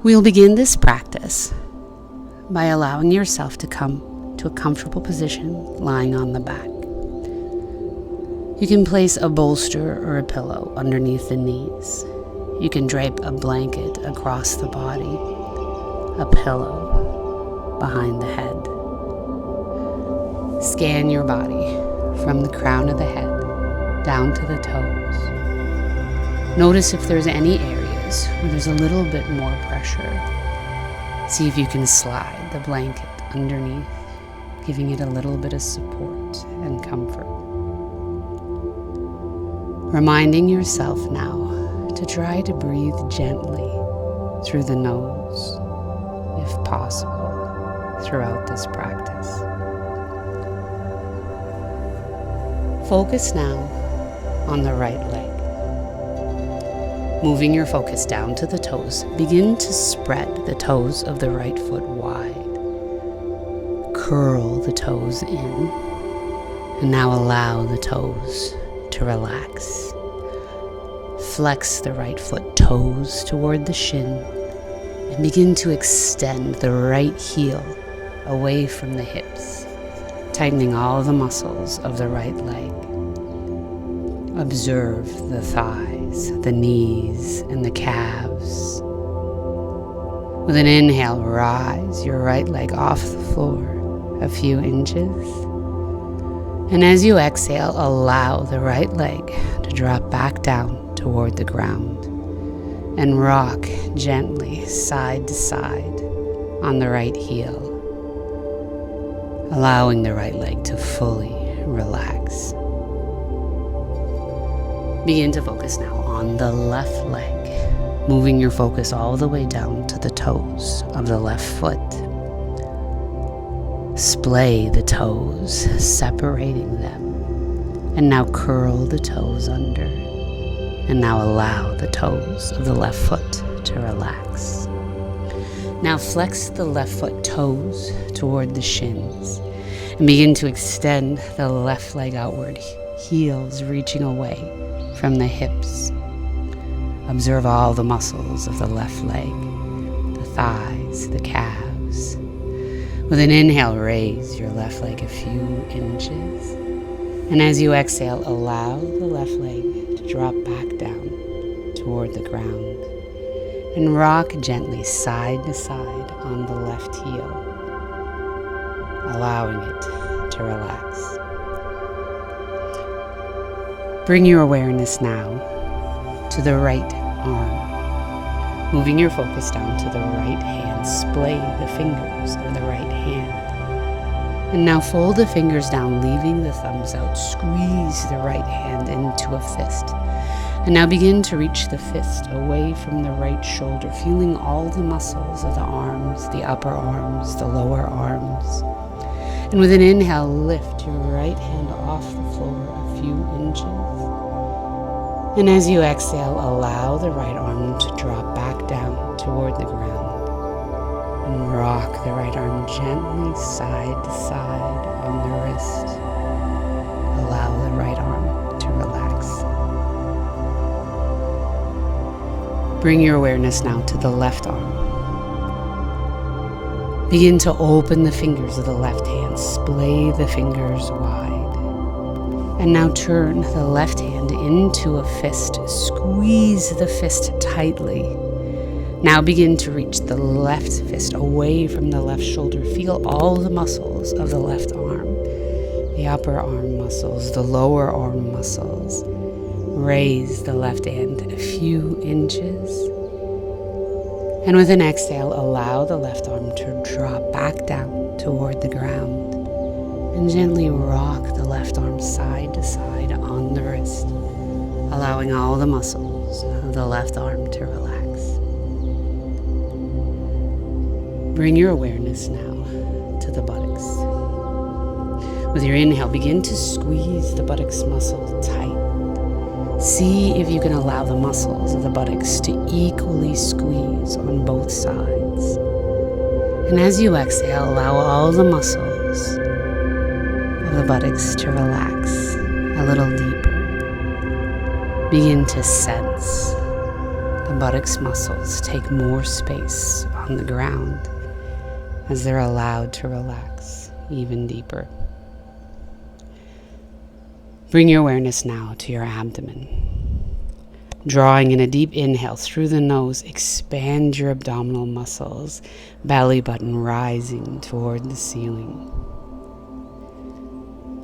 We'll begin this practice by allowing yourself to come to a comfortable position lying on the back. You can place a bolster or a pillow underneath the knees. You can drape a blanket across the body, a pillow behind the head. Scan your body from the crown of the head down to the toes. Notice if there's any areas where there's a little bit more pressure. See if you can slide the blanket underneath, giving it a little bit of support and comfort. Reminding yourself now to try to breathe gently through the nose, if possible, throughout this practice. Focus now on the right leg. Moving your focus down to the toes, begin to spread the toes of the right foot wide. Curl the toes in, and now allow the toes to relax. Flex the right foot toes toward the shin and begin to extend the right heel away from the hips, tightening all the muscles of the right leg. Observe the thighs, the knees, and the calves. With an inhale, rise your right leg off the floor a few inches. And as you exhale, allow the right leg to drop back down toward the ground and rock gently side to side on the right heel, allowing the right leg to fully relax. Begin to focus now on the left leg, moving your focus all the way down to the toes of the left foot. Splay the toes, separating them, and now curl the toes under. And now allow the toes of the left foot to relax. Now flex the left foot toes toward the shins and begin to extend the left leg outward, heels reaching away from the hips. Observe all the muscles of the left leg, the thighs, the calves. With an inhale, raise your left leg a few inches. And as you exhale, allow the left leg to drop back down toward the ground and rock gently side to side on the left heel, allowing it to relax. Bring your awareness now to the right arm. Moving your focus down to the right hand, splay the fingers of the right hand. And now fold the fingers down, leaving the thumbs out. Squeeze the right hand into a fist. And now begin to reach the fist away from the right shoulder, feeling all the muscles of the arms, the upper arms, the lower arms. And with an inhale, lift your right hand off the floor a few inches. And as you exhale, allow the right arm to drop back down toward the ground. And rock the right arm gently side to side on the wrist. Allow the right arm to relax. Bring your awareness now to the left arm. Begin to open the fingers of the left hand. Splay the fingers wide. And now turn the left hand into a fist. Squeeze the fist tightly. Now begin to reach the left fist away from the left shoulder. Feel all the muscles of the left arm, the upper arm muscles, the lower arm muscles. Raise the left hand a few inches. And with an exhale, allow the left arm to drop back down toward the ground. And gently rock the left arm side to side on the wrist, allowing all the muscles of the left arm to relax. Bring your awareness now to the buttocks. With your inhale, begin to squeeze the buttocks muscle tight. See if you can allow the muscles of the buttocks to equally squeeze on both sides. And as you exhale, allow all the muscles of the buttocks to relax a little deeper. Begin to sense the the buttocks muscles take more space on the ground as they're allowed to relax even deeper. Bring your awareness now to your abdomen. Drawing in a deep inhale through the nose, expand your abdominal muscles, belly button rising toward the ceiling.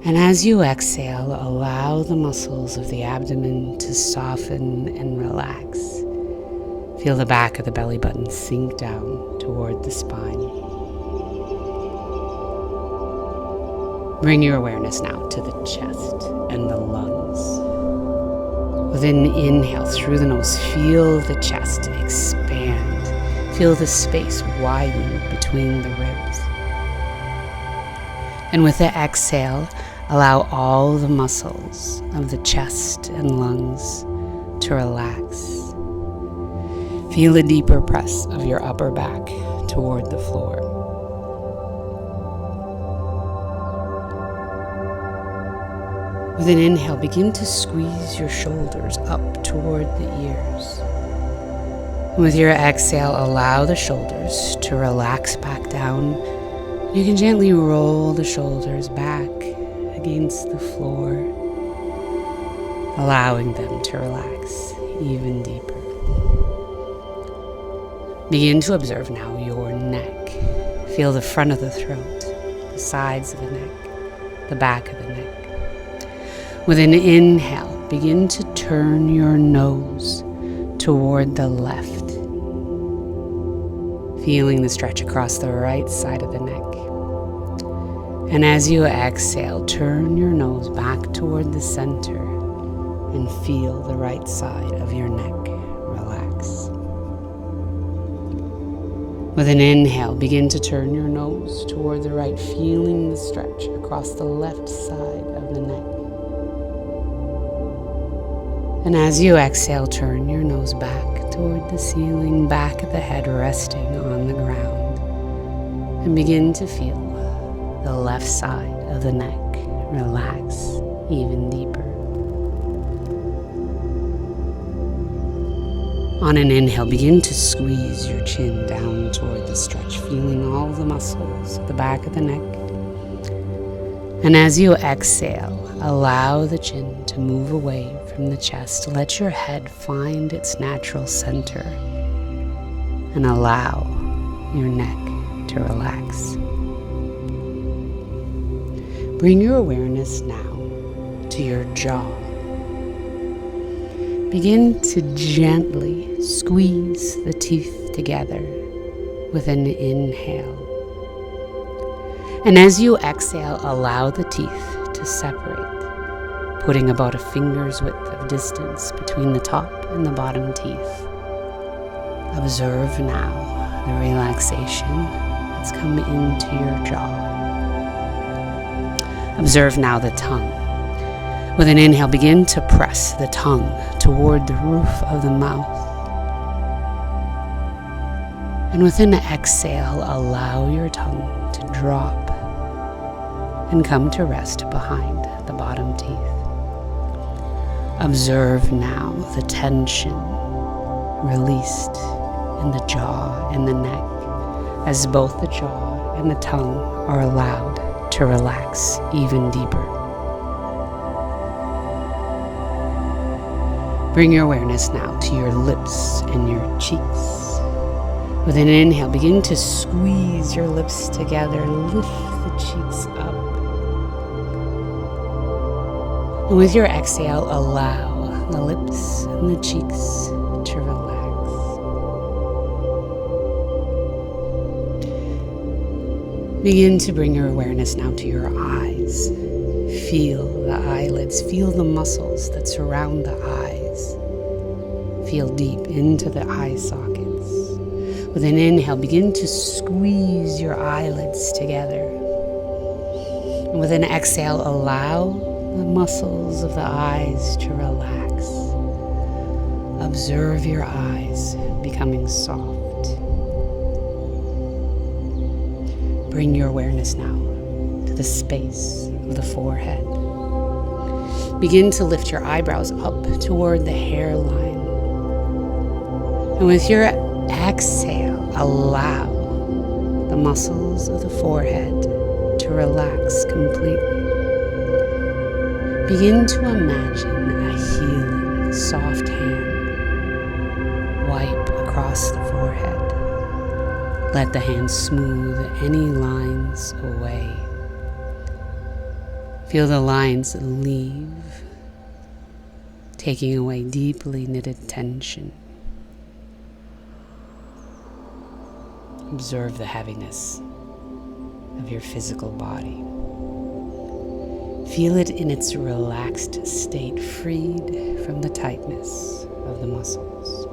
And as you exhale, allow the muscles of the abdomen to soften and relax. Feel the back of the belly button sink down toward the spine. Bring your awareness now to the chest and the lungs. With an inhale through the nose, feel the chest expand. Feel the space widen between the ribs. And with the exhale, allow all the muscles of the chest and lungs to relax. Feel a deeper press of your upper back toward the floor. With an inhale, begin to squeeze your shoulders up toward the ears. And with your exhale, allow the shoulders to relax back down. You can gently roll the shoulders back against the floor, allowing them to relax even deeper. Begin to observe now your neck. Feel the front of the throat, the sides of the neck, the back of the neck. With an inhale, begin to turn your nose toward the left, feeling the stretch across the right side of the neck. And as you exhale, turn your nose back toward the center and feel the right side of your neck relax. With an inhale, begin to turn your nose toward the right, feeling the stretch across the left side of the neck. And as you exhale, turn your nose back toward the ceiling, back of the head resting on the ground, and begin to feel the left side of the neck relax even deeper. On an inhale, begin to squeeze your chin down toward the stretch, feeling all the muscles at the back of the neck. And as you exhale, allow the chin to move away from the chest. Let your head find its natural center and allow your neck to relax. Bring your awareness now to your jaw. Begin to gently squeeze the teeth together with an inhale. And as you exhale, allow the teeth to separate, putting about a finger's width of distance between the top and the bottom teeth. Observe now the relaxation that's come into your jaw. Observe now the tongue. With an inhale, begin to press the tongue toward the roof of the mouth. And with an exhale, allow your tongue to drop and come to rest behind the bottom teeth. Observe now the tension released in the jaw and the neck as both the jaw and the tongue are allowed to relax even deeper. Bring your awareness now to your lips and your cheeks. With an inhale, begin to squeeze your lips together, lift the cheeks up. And with your exhale, allow the lips and the cheeks to relax. Begin to bring your awareness now to your eyes. Feel the eyelids, feel the muscles that surround the eyes. Feel deep into the eye sockets. With an inhale, begin to squeeze your eyelids together. And with an exhale, allow the muscles of the eyes to relax. Observe your eyes becoming soft. Bring your awareness now to the space of the forehead. Begin to lift your eyebrows up toward the hairline. And with your exhale, allow the muscles of the forehead to relax completely. Begin to imagine a healing, soft hand wipe across the forehead. Let the hand smooth any lines away. Feel the lines leave, taking away deeply knitted tension. Observe the heaviness of your physical body. Feel it in its relaxed state, freed from the tightness of the muscles.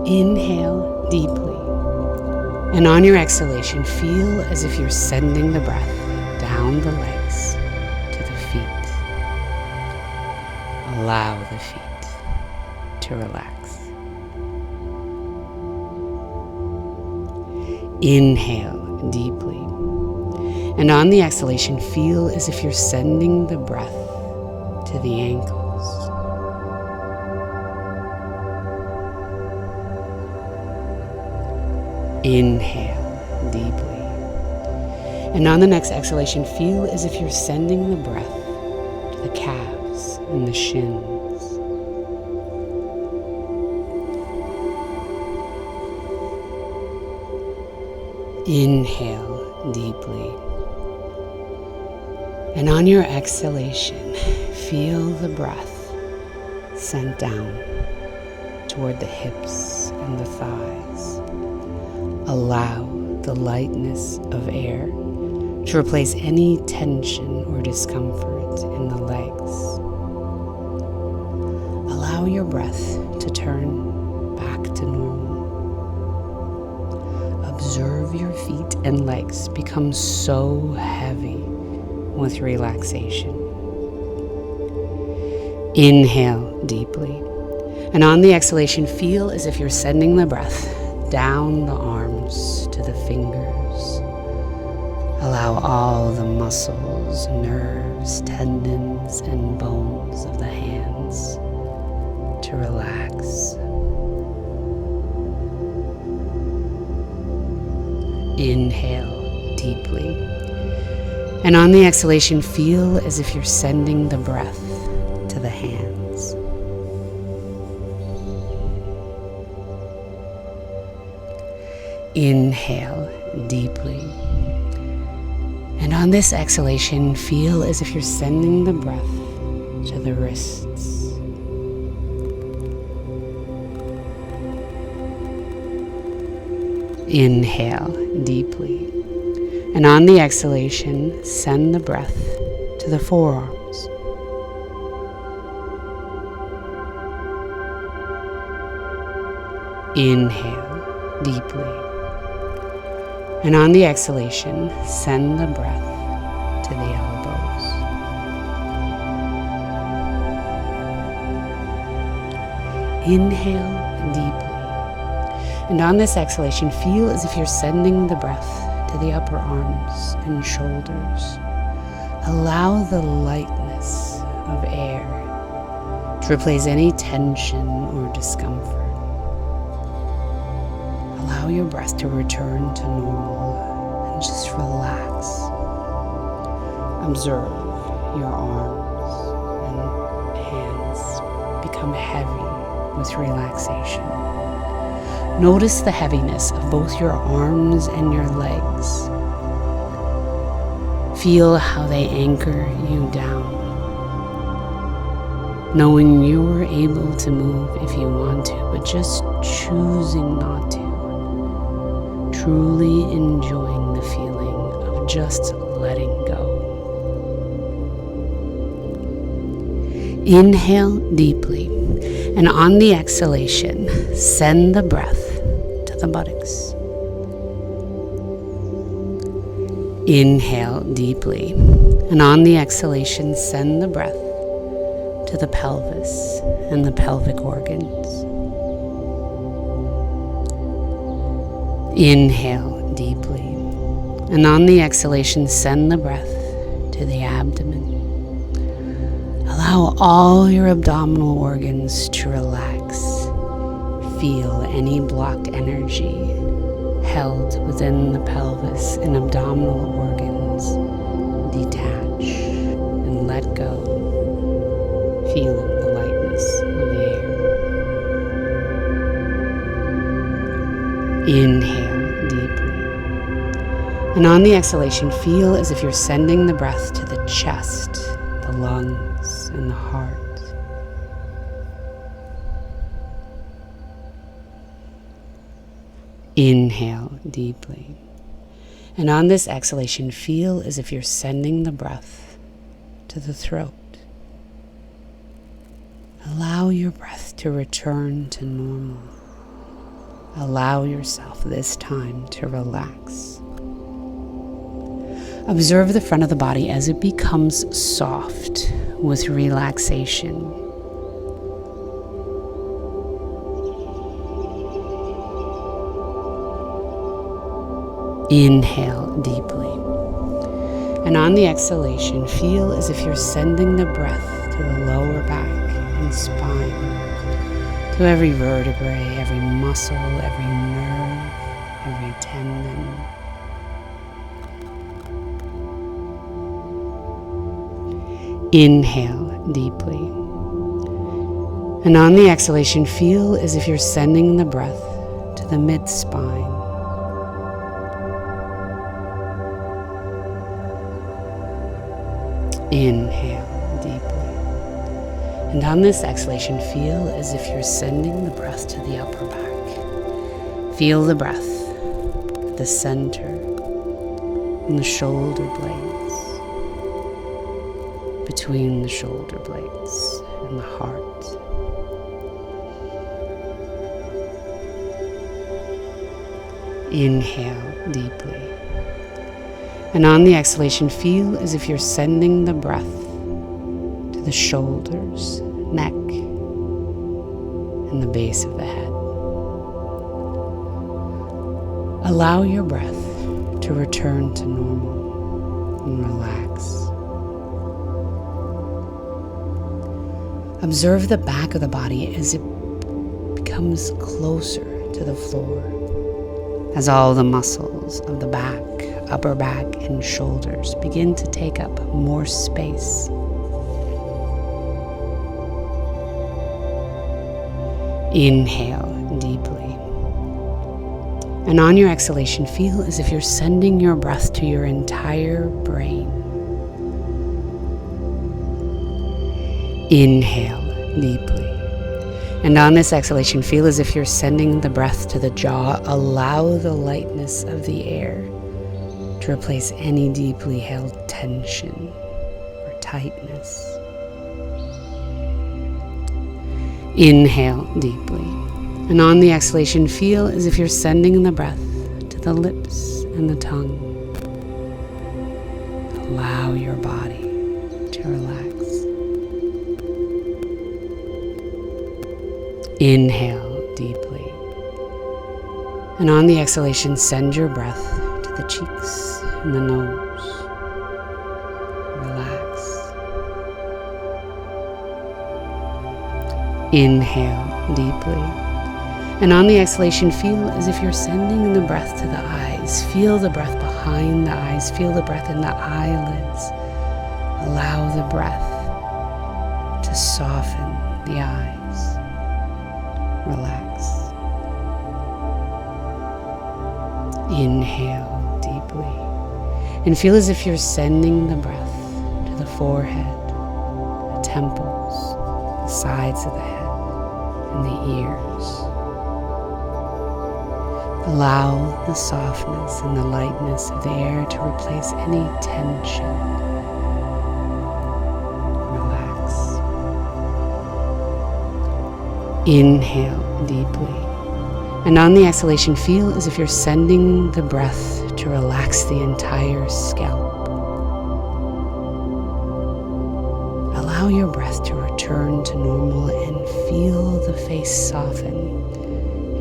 Inhale deeply, and on your exhalation, feel as if you're sending the breath down the legs to the feet. Allow the feet to relax. Inhale deeply, and on the exhalation, feel as if you're sending the breath to the ankles. Inhale deeply, and on the next exhalation, feel as if you're sending the breath to the calves and the shins. Inhale deeply, and on your exhalation, feel the breath sent down toward the hips and the thighs. Allow the lightness of air to replace any tension or discomfort in the legs. Allow your breath to turn back to normal. Observe your feet and legs become so heavy with relaxation. Inhale deeply, and on the exhalation, feel as if you're sending the breath down the arms to the fingers. Allow all the muscles, nerves, tendons, and bones of the hands to relax. Inhale deeply, and on the exhalation, feel as if you're sending the breath to the hands. Inhale deeply, and on this exhalation, feel as if you're sending the breath to the wrists. Inhale deeply, and on the exhalation, send the breath to the forearms. Inhale deeply, and on the exhalation, send the breath to the elbows. Inhale deeply, and on this exhalation, feel as if you're sending the breath to the upper arms and shoulders. Allow the lightness of air to replace any tension or discomfort. Allow your breath to return to normal and just relax. Observe your arms and hands become heavy with relaxation. Notice the heaviness of both your arms and your legs. Feel how they anchor you down. Knowing you're able to move if you want to, but just choosing not to. Truly enjoying the feeling of just letting go. Inhale deeply, and on the exhalation, send the breath to the buttocks. Inhale deeply, and on the exhalation, send the breath to the pelvis and the pelvic organs. Inhale deeply, and on the exhalation, send the breath to to the abdomen. Allow all your abdominal organs to relax. Feel any blocked energy held within the pelvis and abdominal organs detach and let go, feeling the lightness of the air. Inhale deeply. And on the exhalation, feel as if you're sending the breath to the chest, the lungs, and the heart. Inhale deeply. And on this exhalation, feel as if you're sending the breath to the throat. Allow your breath to return to normal. Allow yourself this time to relax. Observe the front of the body as it becomes soft with relaxation. Inhale deeply. And on the exhalation, feel as if you're sending the breath to the lower back and spine, to every vertebrae, every muscle, every nerve, every tendon. Inhale deeply. And on the exhalation, feel as if you're sending the breath to the mid-spine. Inhale deeply. And on this exhalation, feel as if you're sending the breath to the upper back. Feel the breath at the center and the shoulder blades, between the shoulder blades and the heart. Inhale deeply. And on the exhalation, feel as if you're sending the breath to the shoulders, neck, and the base of the head. Allow your breath to return to normal and relax. Observe the back of the body as it becomes closer to the floor, as all the muscles of the back, upper back, and shoulders begin to take up more space. Inhale deeply. And on your exhalation, feel as if you're sending your breath to your entire brain. Inhale deeply. And on this exhalation, feel as if you're sending the breath to the jaw. Allow the lightness of the air to replace any deeply held tension or tightness. Inhale deeply. And on the exhalation, feel as if you're sending the breath to the lips and the tongue. Allow your body to relax. Inhale deeply. And on the exhalation, send your breath to the cheeks and the nose. Relax. Inhale deeply. And on the exhalation, feel as if you're sending the breath to the eyes. Feel the breath behind the eyes. Feel the breath in the eyelids. Allow the breath to soften the eyes. Relax. Inhale deeply. And feel as if you're sending the breath to the forehead, the temples, the sides of the head, and the ears. Allow the softness and the lightness of the air to replace any tension. Relax. Inhale deeply. And on the exhalation, feel as if you're sending the breath to relax the entire scalp. Allow your breath to return to normal and feel the face soften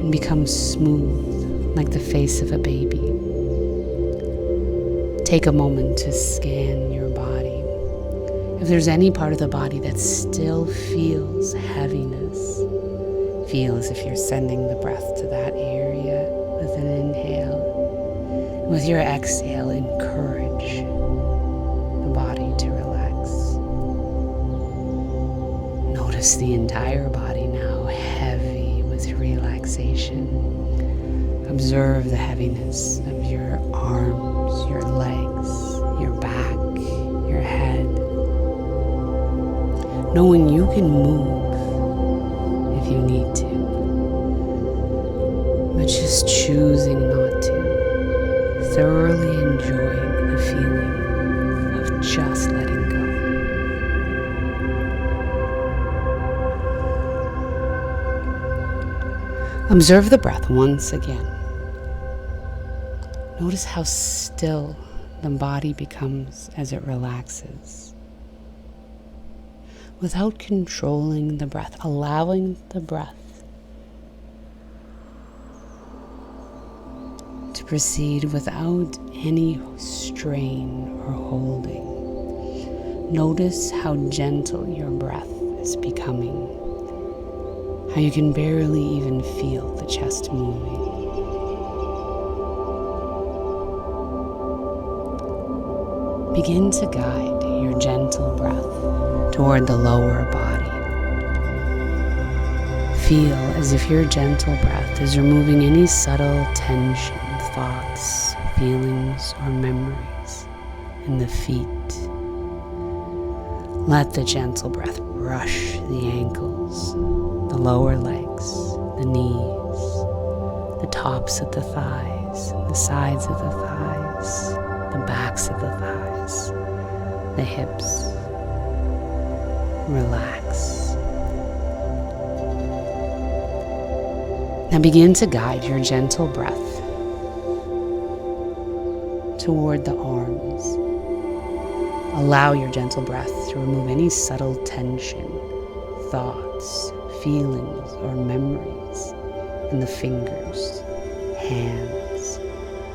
and become smooth, like the face of a baby. Take a moment to scan your body. If there's any part of the body that still feels heaviness, feel as if you're sending the breath to that area with an inhale. And with your exhale, encourage the body to relax. Notice the entire body now heavy with relaxation. Observe the heaviness of your arms, your legs, your back, your head. Knowing you can move if you need to, but just choosing not to, thoroughly enjoying the feeling of just letting go. Observe the breath once again. Notice how still the body becomes as it relaxes. Without controlling the breath, allowing the breath to proceed without any strain or holding. Notice how gentle your breath is becoming, how you can barely even feel the chest moving. Begin to guide your gentle breath toward the lower body. Feel as if your gentle breath is removing any subtle tension, thoughts, feelings, or memories in the feet. Let the gentle breath brush the ankles, the lower legs, the knees, the tops of the thighs, the sides of the thighs, the backs of the thighs, the hips. Relax. Now begin to guide your gentle breath toward the arms. Allow your gentle breath to remove any subtle tension, thoughts, feelings, or memories in the fingers, hands,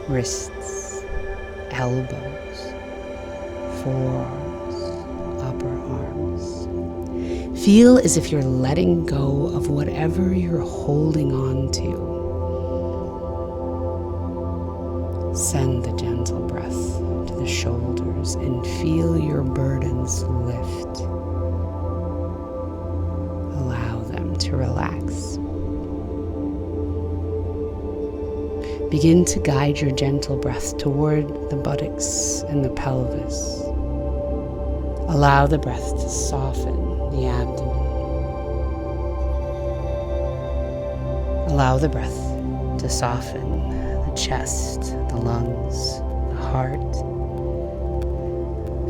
wrists, elbows, forearms, upper arms. Feel as if you're letting go of whatever you're holding on to. Send the gentle breath to the shoulders and feel your burdens lift. Allow them to relax. Begin to guide your gentle breath toward the buttocks and the pelvis. Allow the breath to soften the abdomen. Allow the breath to soften the chest, the lungs, the heart.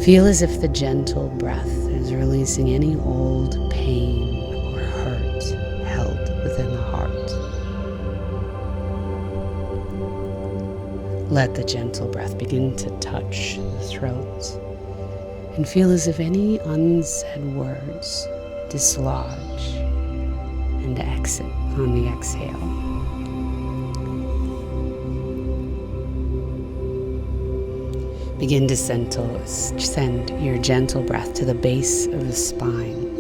Feel as if the gentle breath is releasing any old pain or hurt held within the heart. Let the gentle breath begin to touch the throat and feel as if any unsaid words dislodge and exit on the exhale. Begin to send your gentle breath to the base of the spine.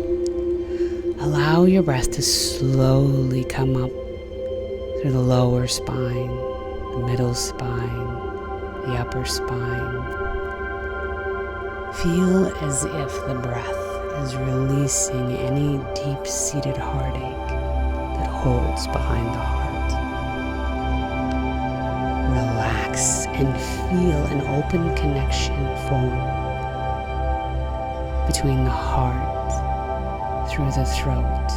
Allow your breath to slowly come up through the lower spine, the middle spine, the upper spine. Feel as if the breath is releasing any deep-seated heartache that holds behind the heart. Relax and feel an open connection form between the heart through the throat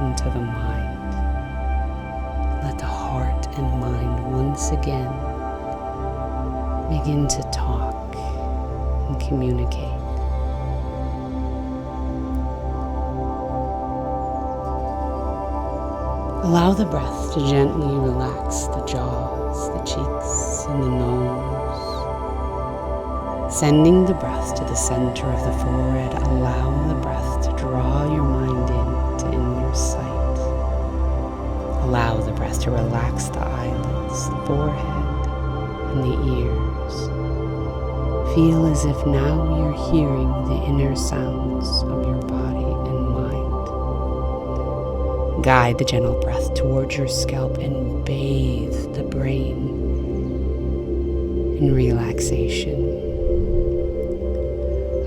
into the mind. Let the heart and mind once again begin to talk and communicate. Allow the breath to gently relax the jaws, the cheeks, and the nose. Sending the breath to the center of the forehead, allow the breath to draw your mind into inner sight. Allow the breath to relax the eyelids, the forehead, and the ears. feel as if now you're hearing the inner sounds of your body and mind. Guide the gentle breath towards your scalp and bathe the brain in relaxation.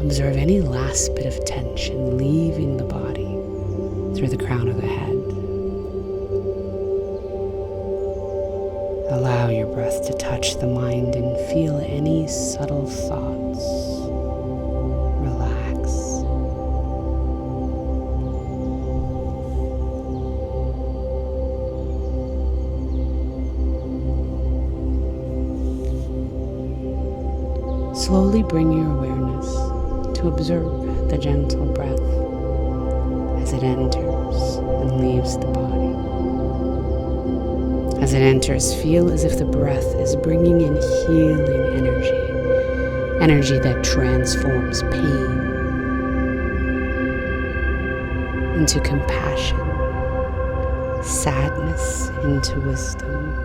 Observe any last bit of tension leaving the body through the crown of the head. Allow your breath to touch the mind and feel any subtle thoughts relax. Slowly bring your awareness to observe the gentle breath as it enters and leaves the body. As it enters, feel as if the breath is bringing in healing energy that transforms pain into compassion, sadness into wisdom.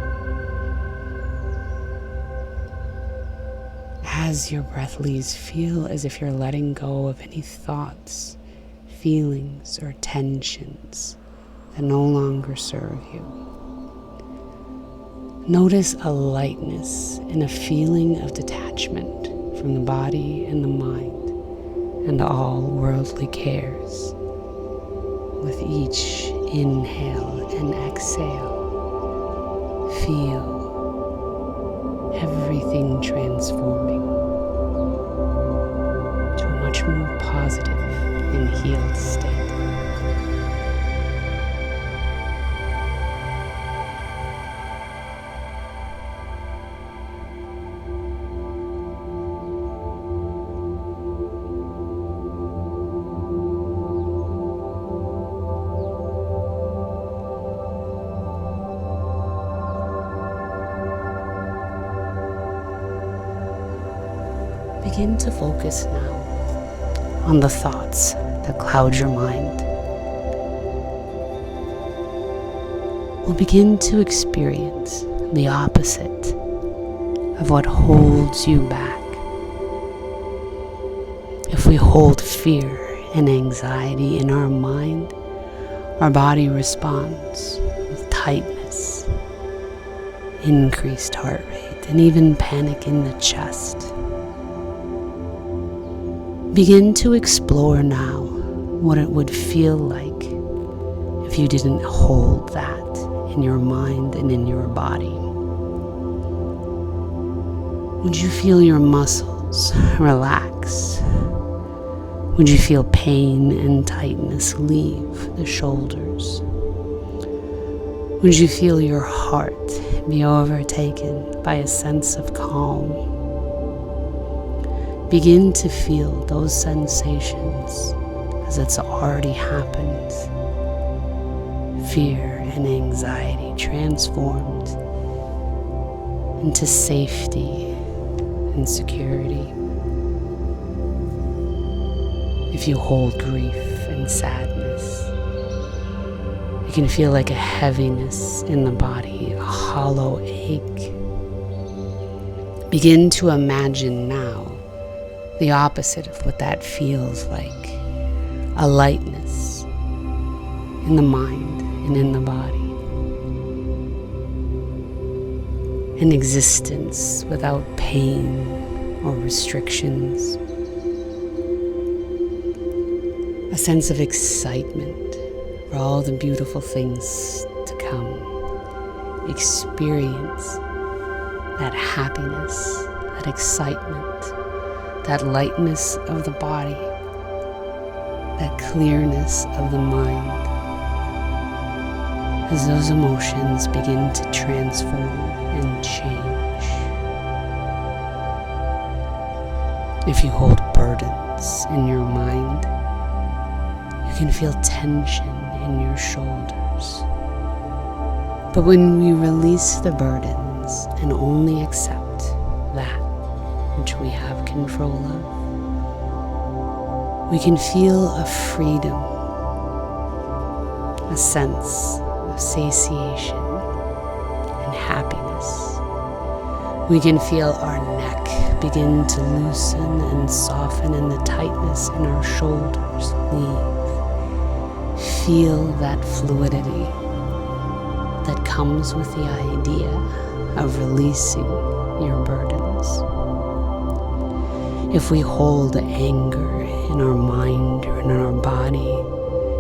As your breath leaves, feel as if you're letting go of any thoughts, feelings, or tensions that no longer serve you. Notice a lightness and a feeling of detachment from the body and the mind and all worldly cares. With each inhale and exhale, feel everything transforming to a much more positive and healed state. Begin to focus now on the thoughts that cloud your mind. We'll begin to experience the opposite of what holds you back. If we hold fear and anxiety in our mind, our body responds with tightness, increased heart rate, and even panic in the chest. Begin to explore now what it would feel like if you didn't hold that in your mind and in your body. Would you feel your muscles relax? Would you feel pain and tightness leave the shoulders? Would you feel your heart be overtaken by a sense of calm? Begin to feel those sensations as it's already happened. Fear and anxiety transformed into safety and security. If you hold grief and sadness, you can feel like a heaviness in the body, a hollow ache. Begin to imagine now the opposite of what that feels like. A lightness in the mind and in the body. An existence without pain or restrictions. A sense of excitement for all the beautiful things to come. Experience that happiness, that excitement, that lightness of the body, that clearness of the mind, as those emotions begin to transform and change. If you hold burdens in your mind, you can feel tension in your shoulders. But when we release the burdens and only accept that which we have control of, we can feel a freedom, a sense of satiation and happiness. We can feel our neck begin to loosen and soften and the tightness in our shoulders leave. Feel that fluidity that comes with the idea of releasing your burdens. If we hold anger in our mind or in our body,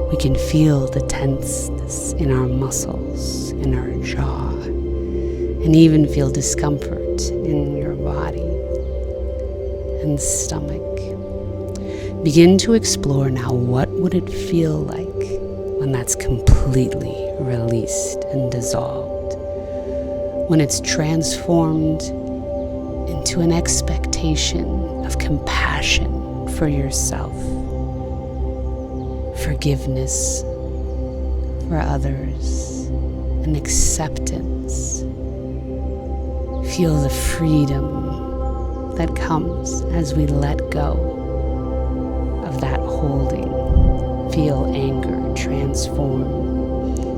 we can feel the tenseness in our muscles, in our jaw, and even feel discomfort in your body and stomach. Begin to explore now, what would it feel like when that's completely released and dissolved? When it's transformed into an expectation of compassion for yourself, forgiveness for others, and acceptance. Feel the freedom that comes as we let go of that holding. Feel anger transform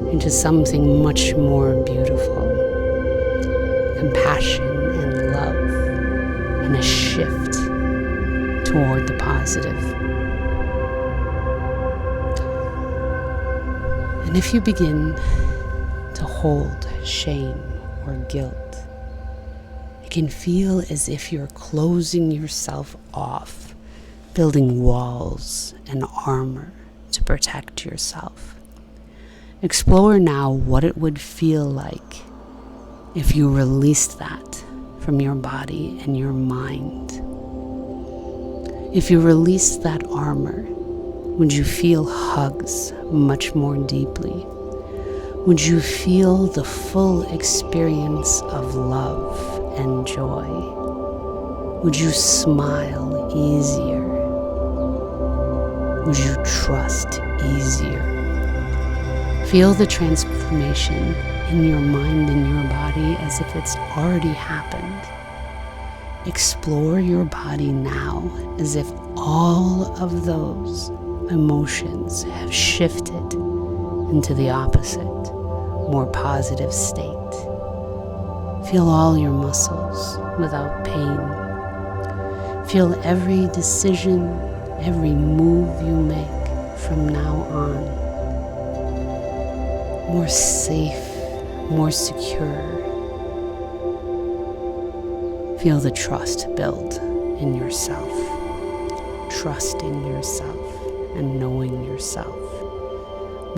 into something much more beautiful. Compassion and love, and a shift toward the positive. And if you begin to hold shame or guilt, it can feel as if you're closing yourself off, building walls and armor to protect yourself. Explore now what it would feel like if you released that from your body and your mind. If you released that armor, would you feel hugs much more deeply? Would you feel the full experience of love and joy? Would you smile easier? Would you trust easier? Feel the transformation in your mind and your body as if it's already happened. Explore your body now as if all of those emotions have shifted into the opposite, more positive state. Feel all your muscles without pain. Feel every decision, every move you make from now on more safe, more secure. Feel the trust build in yourself, trusting yourself and knowing yourself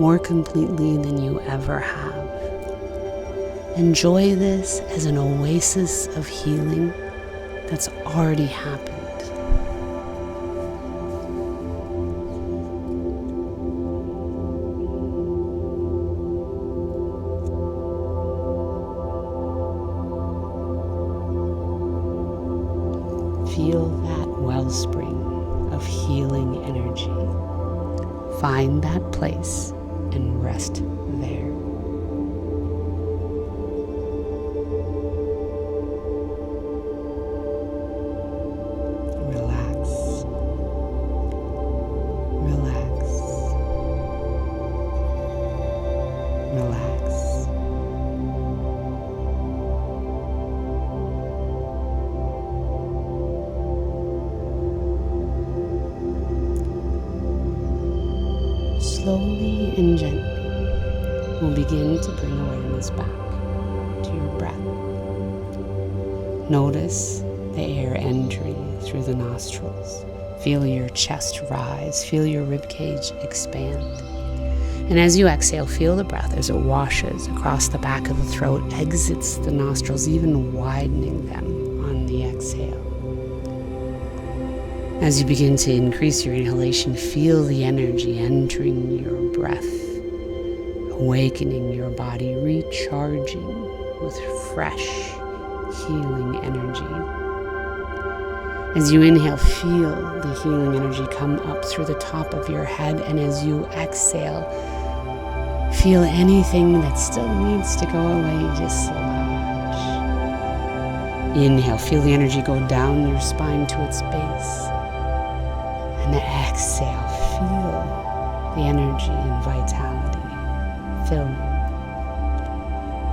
more completely than you ever have. Enjoy this as an oasis of healing that's already happened. Feel that wellspring of healing energy. Find that place and rest there. Relax. Relax. Relax. Slowly and gently, we'll begin to bring awareness back to your breath. Notice the air entering through the nostrils. Feel your chest rise. Feel your ribcage expand. And as you exhale, feel the breath as it washes across the back of the throat, exits the nostrils, even widening them on the exhale. As you begin to increase your inhalation, feel the energy entering your breath, awakening your body, recharging with fresh, healing energy. As you inhale, feel the healing energy come up through the top of your head, and as you exhale, feel anything that still needs to go away dislodge. Inhale, feel the energy go down your spine to its base. And exhale, feel the energy and vitality fill.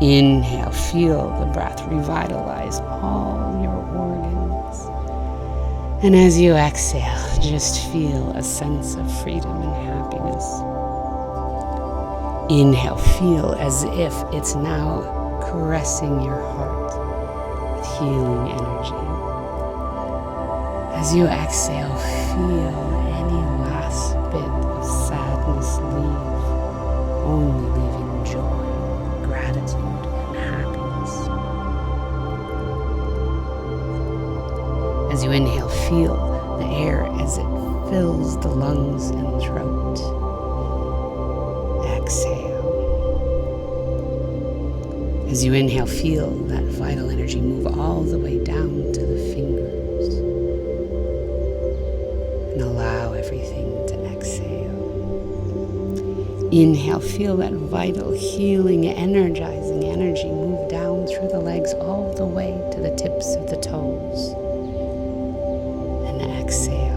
Inhale, feel the breath revitalize all your organs. And as you exhale, just feel a sense of freedom and happiness. Inhale, feel as if it's now caressing your heart with healing energy. As you exhale, feel any last bit of sadness leave, only leaving joy, gratitude, and happiness. As you inhale, feel the air as it fills the lungs and throat. Exhale. As you inhale, feel that vital energy move all the way down to the fingers. And allow everything to exhale. Inhale, feel that vital, healing, energizing energy move down through the legs all the way to the tips of the toes. And exhale.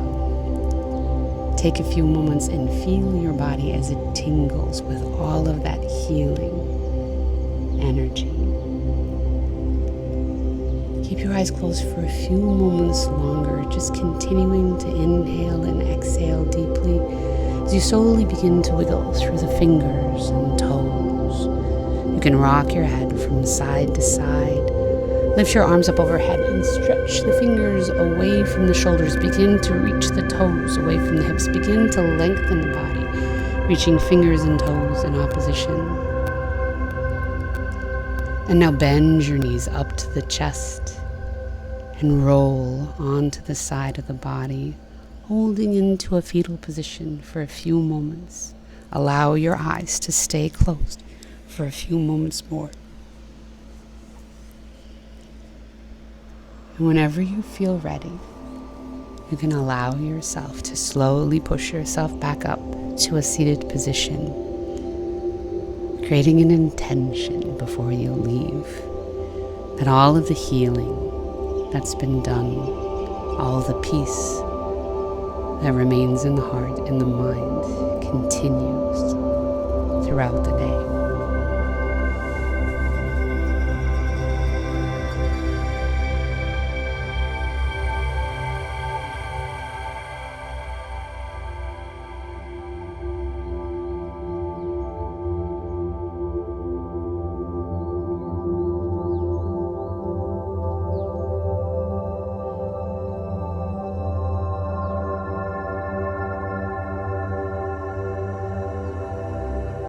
Take a few moments and feel your body as it tingles with all of that healing energy. Keep your eyes closed for a few moments longer, just continuing to inhale and exhale deeply as you slowly begin to wiggle through the fingers and toes. You can rock your head from side to side. Lift your arms up overhead and stretch the fingers away from the shoulders. Begin to reach the toes away from the hips. Begin to lengthen the body, reaching fingers and toes in opposition. And now bend your knees up to the chest and roll onto the side of the body, holding into a fetal position for a few moments. Allow your eyes to stay closed for a few moments more. And whenever you feel ready, you can allow yourself to slowly push yourself back up to a seated position, creating an intention before you leave that all of the healing that's been done, all the peace that remains in the heart and the mind continues throughout the day.